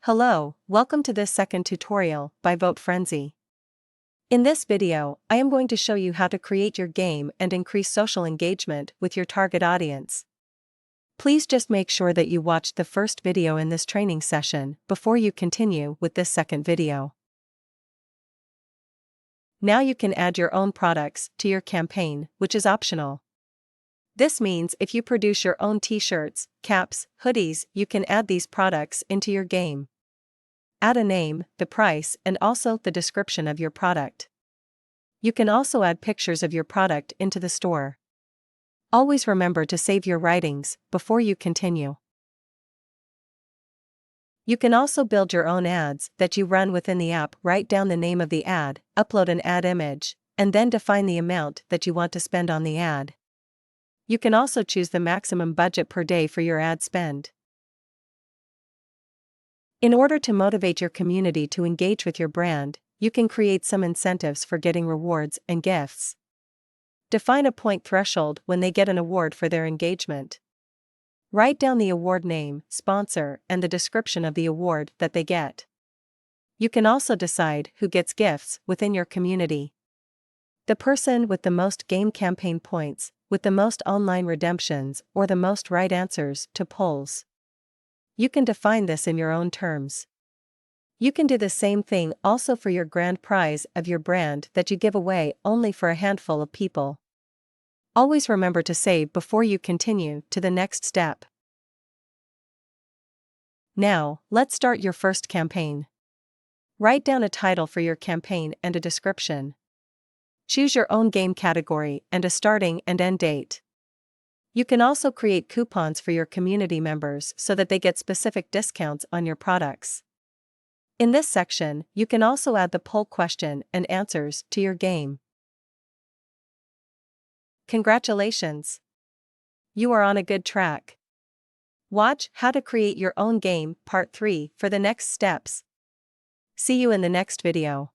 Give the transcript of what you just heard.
Hello, welcome to this second tutorial by Vote Frenzy. In this video, I am going to show you how to create your game and increase social engagement with your target audience. Please just make sure that you watched the first video in this training session before you continue with this second video. Now you can add your own products to your campaign, which is optional. This means if you produce your own t-shirts, caps, hoodies, you can add these products into your game. Add a name, the price, and also the description of your product. You can also add pictures of your product into the store. Always remember to save your writings before you continue. You can also build your own ads that you run within the app. Write down the name of the ad, upload an ad image, and then define the amount that you want to spend on the ad. You can also choose the maximum budget per day for your ad spend. In order to motivate your community to engage with your brand, you can create some incentives for getting rewards and gifts. Define a point threshold when they get an award for their engagement. Write down the award name, sponsor, and the description of the award that they get. You can also decide who gets gifts within your community. The person with the most game campaign points, with the most online redemptions, or the most right answers to polls. You can define this in your own terms. You can do the same thing also for your grand prize of your brand that you give away only for a handful of people. Always remember to save before you continue to the next step. Now, let's start your first campaign. Write down a title for your campaign and a description. Choose your own game category and a starting and end date. You can also create coupons for your community members so that they get specific discounts on your products. In this section, you can also add the poll question and answers to your game. Congratulations! You are on a good track. Watch How to Create Your Own Game Part 3 for the next steps. See you in the next video.